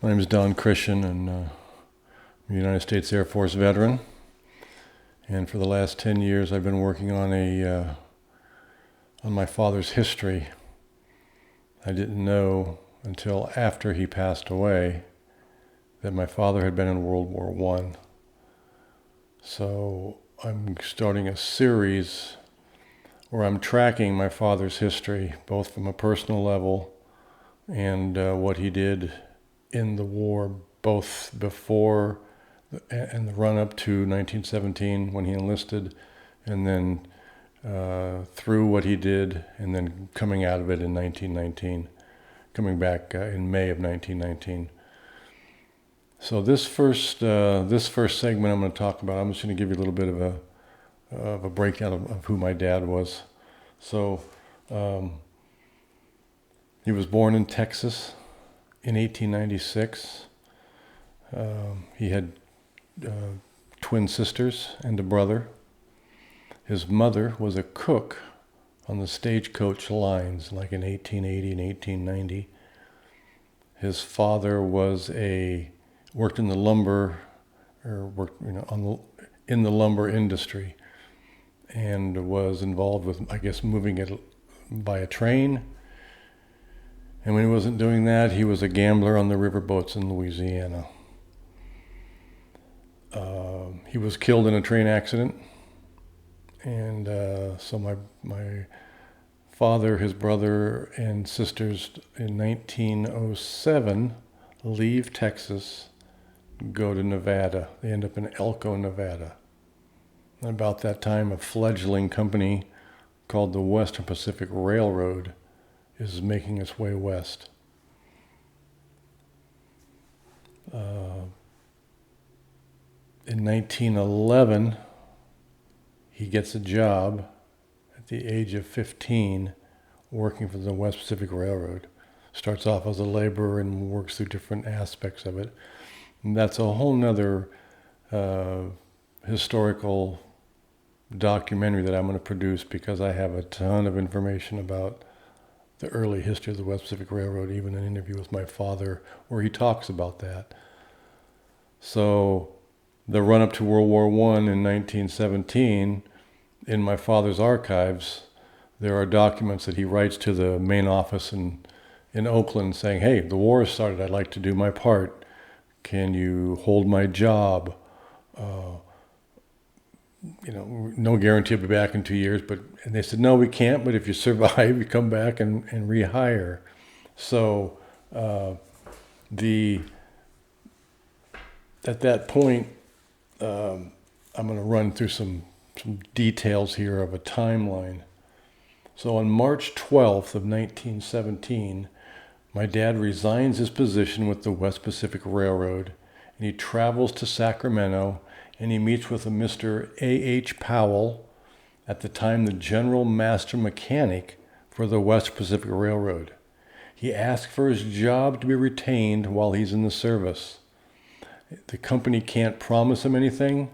My name is Don Christian, and I'm a United States Air Force veteran. And for the last 10 years, I've been working on on my father's history. I didn't know until after he passed away that my father had been in World War I. So I'm starting a series where I'm tracking my father's history, both from a personal level and what he did in the war, both before and the run-up to 1917 when he enlisted, and then through what he did, and then coming out of it in 1919, coming back in May of 1919. So this first segment I'm going to talk about, I'm just going to give you a little bit of a breakdown of who my dad was. So he was born in Texas in 1896. He had twin sisters and a brother. His mother was a cook on the stagecoach lines, like in 1880 and 1890. His father worked in the lumber, in the lumber industry, and was involved with, I guess, moving it by a train. And when he wasn't doing that, he was a gambler on the riverboats in Louisiana. He was killed in a train accident, and so my father, his brother, and sisters in 1907 leave Texas, go to Nevada. They end up in Elko, Nevada. And about that time, a fledgling company called the Western Pacific Railroad is making its way west. In 1911, he gets a job at the age of 15 working for the West Pacific Railroad. Starts off as a laborer and works through different aspects of it. And that's a whole nother historical documentary that I'm going to produce, because I have a ton of information about the early history of the West Pacific Railroad, even an interview with my father where he talks about that. So the run-up to World War I in 1917, in my father's archives, there are documents that he writes to the main office in Oakland saying, "Hey, the war has started. I'd like to do my part. Can you hold my job? No guarantee I'll be back in 2 years." And they said, "No, we can't, but if you survive, you come back and rehire." So at that point, I'm going to run through some details here of a timeline. So on March 12th of 1917, my dad resigns his position with the West Pacific Railroad, and he travels to Sacramento, and he meets with a Mr. A.H. Powell, at the time the General Master Mechanic for the West Pacific Railroad. He asks for his job to be retained while he's in the service. The company can't promise him anything,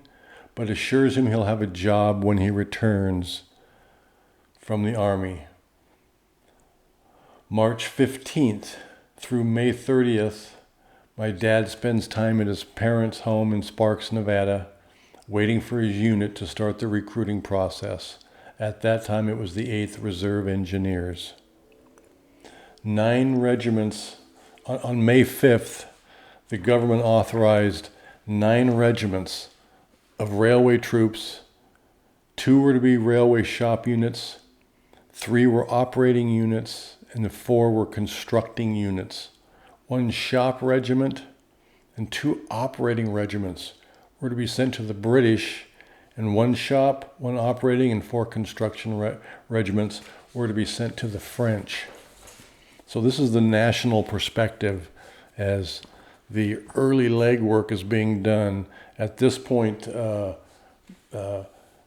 but assures him he'll have a job when he returns from the Army. March 15th through May 30th, my dad spends time at his parents' home in Sparks, Nevada, waiting for his unit to start the recruiting process. At that time, it was the 8th Reserve Engineers. 9 regiments, on May 5th, the government authorized 9 regiments of railway troops. 2 were to be railway shop units, 3 were operating units, and the 4 were constructing units. 1 shop regiment and 2 operating regiments were to be sent to the British, and 1 shop, 1 operating, and 4 construction regiments were to be sent to the French. So this is the national perspective as the early legwork is being done. At this point,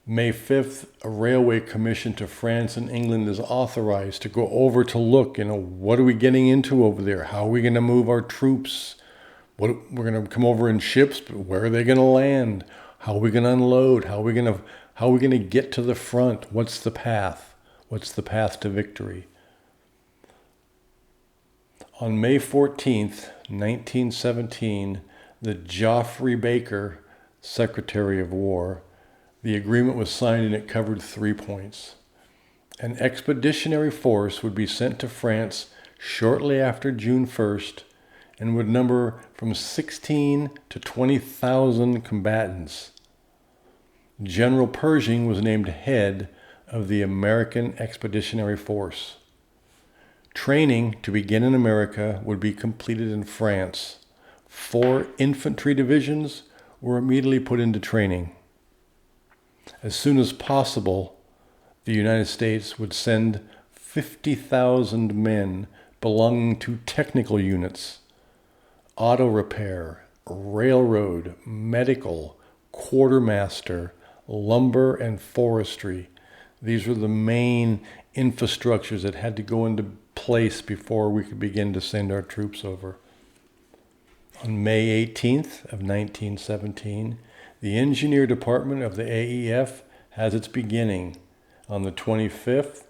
May 5th, a railway commission to France and England is authorized to go over to look, what are we getting into over there? How are we going to move our troops? We're going to come over in ships, but where are they going to land? How are we going to unload? How are we going to get to the front? What's the path? What's the path to victory? On May 14th, 1917, the Joffrey Baker, Secretary of War, the agreement was signed and it covered 3 points. An expeditionary force would be sent to France shortly after June 1st and would number from 16 to 20,000 combatants. General Pershing was named head of the American Expeditionary Force. Training to begin in America would be completed in France. 4 infantry divisions were immediately put into training. As soon as possible, the United States would send 50,000 men belonging to technical units, auto repair, railroad, medical, quartermaster, lumber, and forestry. These were the main infrastructures that had to go into place before we could begin to send our troops over. On May 18th of 1917, the Engineer Department of the AEF has its beginning. On the 25th,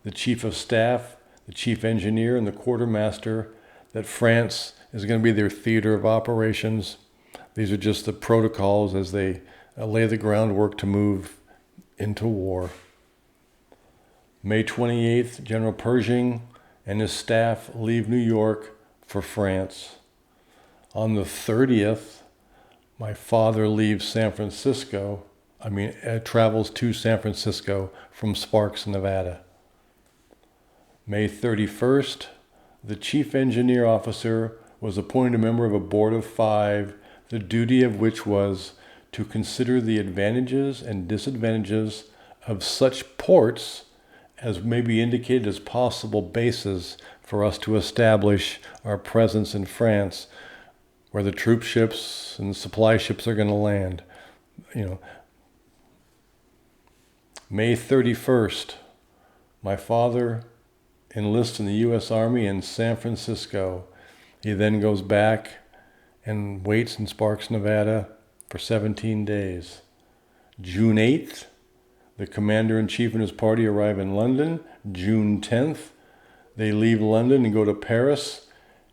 the Chief of Staff, the Chief Engineer, and the Quartermaster that France is going to be their theater of operations. These are just the protocols as they lay the groundwork to move into war. May 28th, General Pershing and his staff leave New York for France. On the 30th, my father leaves travels to San Francisco from Sparks, Nevada. May 31st, the chief engineer officer was appointed a member of a board of 5, the duty of which was to consider the advantages and disadvantages of such ports as may be indicated as possible bases for us to establish our presence in France, where the troop ships and the supply ships are going to land. May 31st, my father enlists in the U.S. Army in San Francisco. He then goes back and waits in Sparks, Nevada for 17 days. June 8th, the commander-in-chief and his party arrive in London. June 10th, they leave London and go to Paris,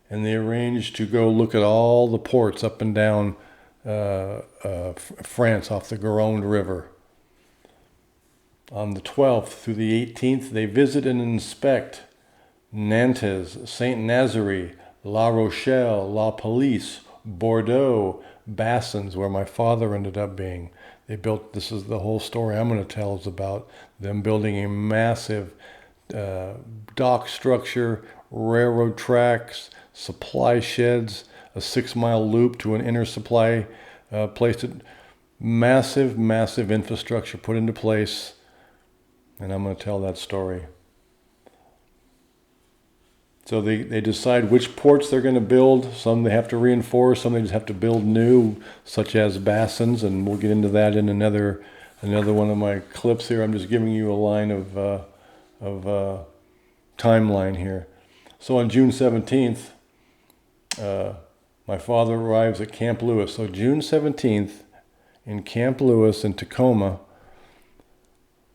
and they arrange to go look at all the ports up and down France off the Garonne River. On the 12th through the 18th, they visit and inspect Nantes, Saint-Nazaire, La Rochelle, La Palisse, Bordeaux, Bassins, where my father ended up being. This is the whole story I'm going to tell, is about them building a massive dock structure, railroad tracks, supply sheds, a 6-mile loop to an inner supply place. Massive infrastructure put into place, and I'm going to tell that story. So they decide which ports they're going to build. Some they have to reinforce, some they just have to build new, such as Bassins, and we'll get into that in another one of my clips here. I'm just giving you a line of timeline here. So on June 17th, my father arrives at Camp Lewis. So June 17th, in Camp Lewis in Tacoma,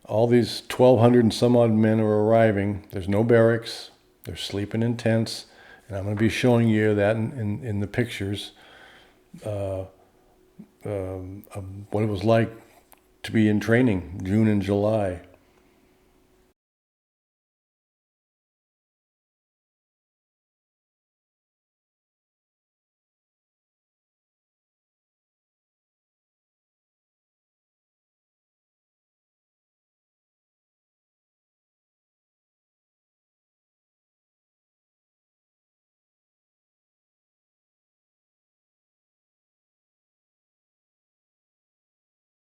all these 1,200 and some odd men are arriving. There's no barracks. They're sleeping in tents, and I'm going to be showing you that in the pictures of what it was like to be in training, June and July.